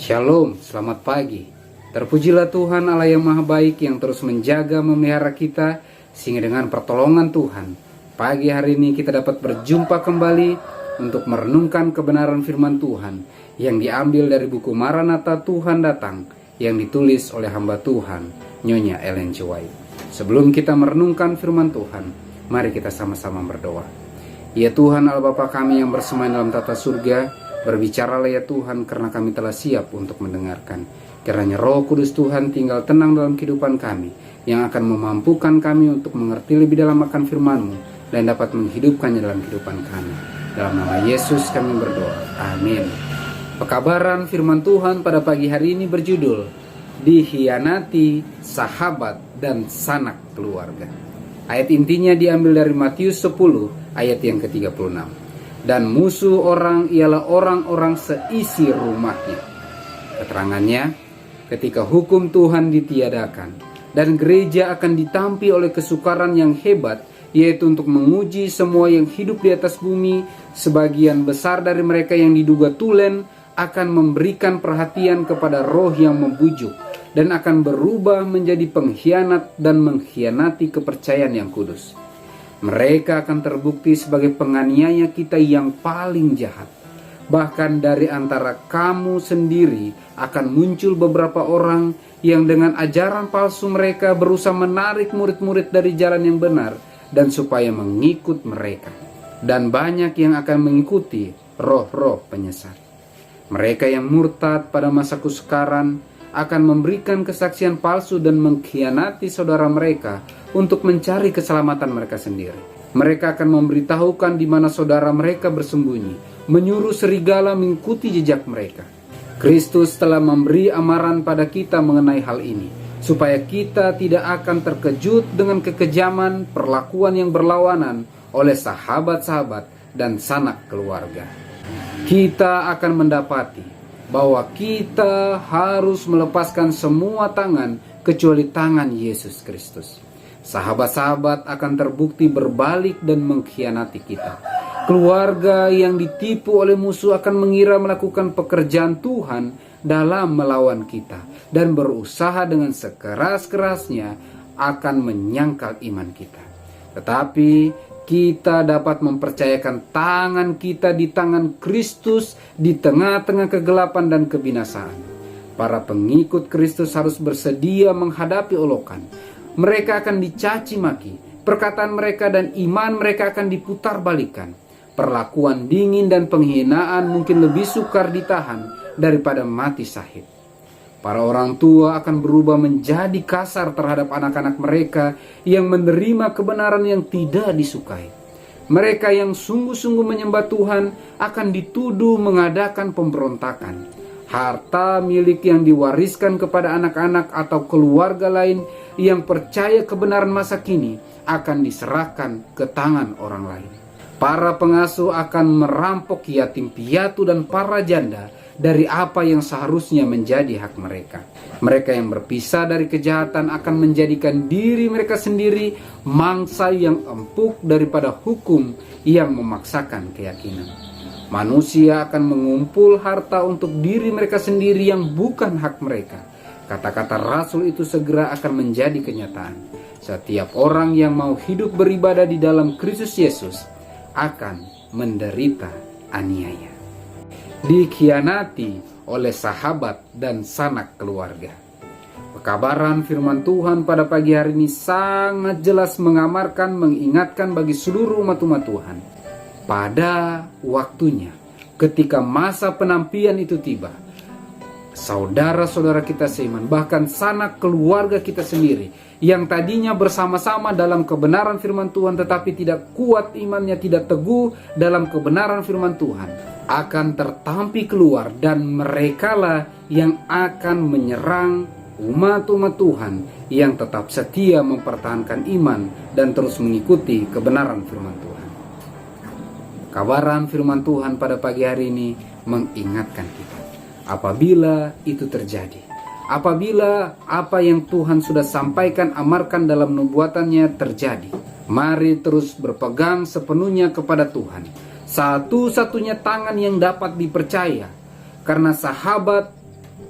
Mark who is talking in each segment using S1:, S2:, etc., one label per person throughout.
S1: Shalom, selamat pagi. Terpujilah Tuhan Allah yang Maha Baik yang terus menjaga memelihara kita, sehingga dengan pertolongan Tuhan, pagi hari ini kita dapat berjumpa kembali untuk merenungkan kebenaran firman Tuhan yang diambil dari buku Maranatha Tuhan Datang yang ditulis oleh hamba Tuhan Nyonya Ellen G. White. Sebelum kita merenungkan firman Tuhan, mari kita sama-sama berdoa. Ya Tuhan Allah Bapa kami yang bersemayam dalam tata surga, berbicaralah ya Tuhan, karena kami telah siap untuk mendengarkan. Kiranya Roh Kudus Tuhan tinggal tenang dalam kehidupan kami, yang akan memampukan kami untuk mengerti lebih dalam akan firman-Mu dan dapat menghidupkannya dalam kehidupan kami. Dalam nama Yesus kami berdoa, amin. Pekabaran firman Tuhan pada pagi hari ini berjudul Dikhianati Sahabat dan Sanak Keluarga. Ayat intinya diambil dari Matius 10 ayat yang ke-36. Dan musuh orang ialah orang-orang seisi rumahnya. Keterangannya, ketika hukum Tuhan ditiadakan dan gereja akan ditampi oleh kesukaran yang hebat, yaitu untuk menguji semua yang hidup di atas bumi, sebagian besar dari mereka yang diduga tulen akan memberikan perhatian kepada roh yang membujuk dan akan berubah menjadi pengkhianat dan mengkhianati kepercayaan yang kudus. Mereka akan terbukti sebagai penganiaya kita yang paling jahat. Bahkan dari antara kamu sendiri akan muncul beberapa orang yang dengan ajaran palsu mereka berusaha menarik murid-murid dari jalan yang benar dan supaya mengikut mereka. Dan banyak yang akan mengikuti roh-roh penyesat. Mereka yang murtad pada masa kesukaran akan memberikan kesaksian palsu dan mengkhianati saudara mereka untuk mencari keselamatan mereka sendiri. Mereka akan memberitahukan di mana saudara mereka bersembunyi, menyuruh serigala mengikuti jejak mereka. Kristus telah memberi amaran pada kita mengenai hal ini, supaya kita tidak akan terkejut dengan kekejaman perlakuan yang berlawanan oleh sahabat-sahabat dan sanak keluarga. Kita akan mendapati bahwa kita harus melepaskan semua tangan kecuali tangan Yesus Kristus. Sahabat-sahabat akan terbukti berbalik dan mengkhianati kita. Keluarga yang ditipu oleh musuh akan mengira melakukan pekerjaan Tuhan dalam melawan kita dan berusaha dengan sekeras-kerasnya akan menyangkal iman kita. Tetapi kita dapat mempercayakan tangan kita di tangan Kristus di tengah-tengah kegelapan dan kebinasaan. Para pengikut Kristus harus bersedia menghadapi olokan. Mereka akan dicaci maki, perkataan mereka dan iman mereka akan diputar balikan. Perlakuan dingin dan penghinaan mungkin lebih sukar ditahan daripada mati syahid. Para orang tua akan berubah menjadi kasar terhadap anak-anak mereka yang menerima kebenaran yang tidak disukai. Mereka yang sungguh-sungguh menyembah Tuhan akan dituduh mengadakan pemberontakan. Harta milik yang diwariskan kepada anak-anak atau keluarga lain yang percaya kebenaran masa kini akan diserahkan ke tangan orang lain. Para pengasuh akan merampok yatim piatu dan para janda dari apa yang seharusnya menjadi hak mereka. Mereka yang berpisah dari kejahatan akan menjadikan diri mereka sendiri mangsa yang empuk daripada hukum yang memaksakan keyakinan. Manusia akan mengumpul harta untuk diri mereka sendiri yang bukan hak mereka. Kata-kata Rasul itu segera akan menjadi kenyataan. Setiap orang yang mau hidup beribadah di dalam Kristus Yesus akan menderita aniaya. Dikhianati oleh sahabat dan sanak keluarga. Pekabaran firman Tuhan pada pagi hari ini sangat jelas mengingatkan bagi seluruh umat-umat Tuhan. Pada waktunya, ketika masa penampian itu tiba, saudara-saudara kita seiman, bahkan sanak keluarga kita sendiri, yang tadinya bersama-sama dalam kebenaran firman Tuhan tetapi tidak kuat imannya, tidak teguh dalam kebenaran firman Tuhan, akan tertampi keluar dan merekalah yang akan menyerang umat-umat Tuhan yang tetap setia mempertahankan iman dan terus mengikuti kebenaran firman Tuhan. Kabaran firman Tuhan pada pagi hari ini mengingatkan kita, apabila itu terjadi, apabila apa yang Tuhan sudah sampaikan amarkan dalam nubuatannya terjadi, mari terus berpegang sepenuhnya kepada Tuhan, satu-satunya tangan yang dapat dipercaya, karena sahabat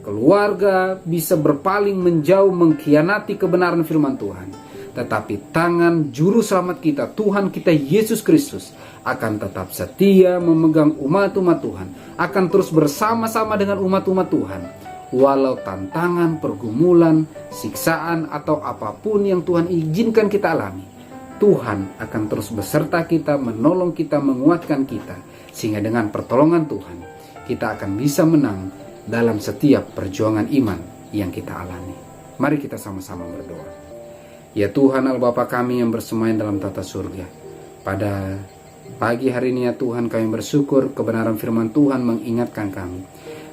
S1: keluarga bisa berpaling menjauh mengkhianati kebenaran firman Tuhan. Tetapi tangan juru selamat kita, Tuhan kita Yesus Kristus, akan tetap setia memegang umat-umat Tuhan, akan terus bersama-sama dengan umat-umat Tuhan. Walau tantangan, pergumulan, siksaan, atau apapun yang Tuhan izinkan kita alami, Tuhan akan terus beserta kita, menolong kita, menguatkan kita. Sehingga dengan pertolongan Tuhan, kita akan bisa menang dalam setiap perjuangan iman yang kita alami. Mari kita sama-sama berdoa. Ya Tuhan Allah Bapa kami yang bersemayam dalam tata surga, pada pagi hari ini ya Tuhan, kami bersyukur kebenaran firman Tuhan mengingatkan kami.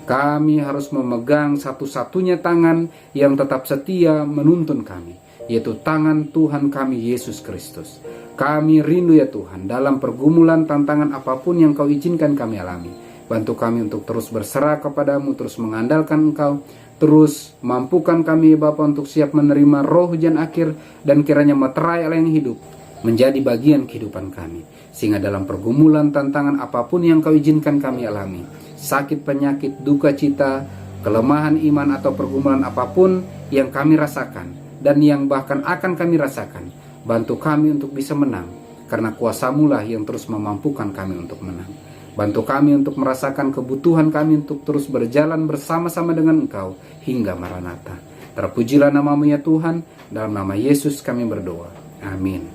S1: Kami harus memegang satu-satunya tangan yang tetap setia menuntun kami, yaitu tangan Tuhan kami Yesus Kristus. Kami rindu ya Tuhan, dalam pergumulan tantangan apapun yang Kau izinkan kami alami, bantu kami untuk terus berserah kepadamu, terus mengandalkan Engkau, terus mampukan kami Bapa untuk siap menerima roh hujan akhir, dan kiranya materai Allah yang hidup menjadi bagian kehidupan kami. Sehingga dalam pergumulan tantangan apapun yang Kau izinkan kami alami, sakit, penyakit, duka cita, kelemahan iman, atau pergumulan apapun yang kami rasakan dan yang bahkan akan kami rasakan, bantu kami untuk bisa menang, karena kuasa-Mu lah yang terus memampukan kami untuk menang. Bantu kami untuk merasakan kebutuhan kami untuk terus berjalan bersama-sama dengan Engkau hingga Maranatha. Terpujilah nama-Mu ya Tuhan, dalam nama Yesus kami berdoa. Amin.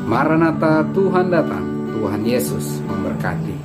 S1: Maranatha, Tuhan datang. Tuhan Yesus memberkati.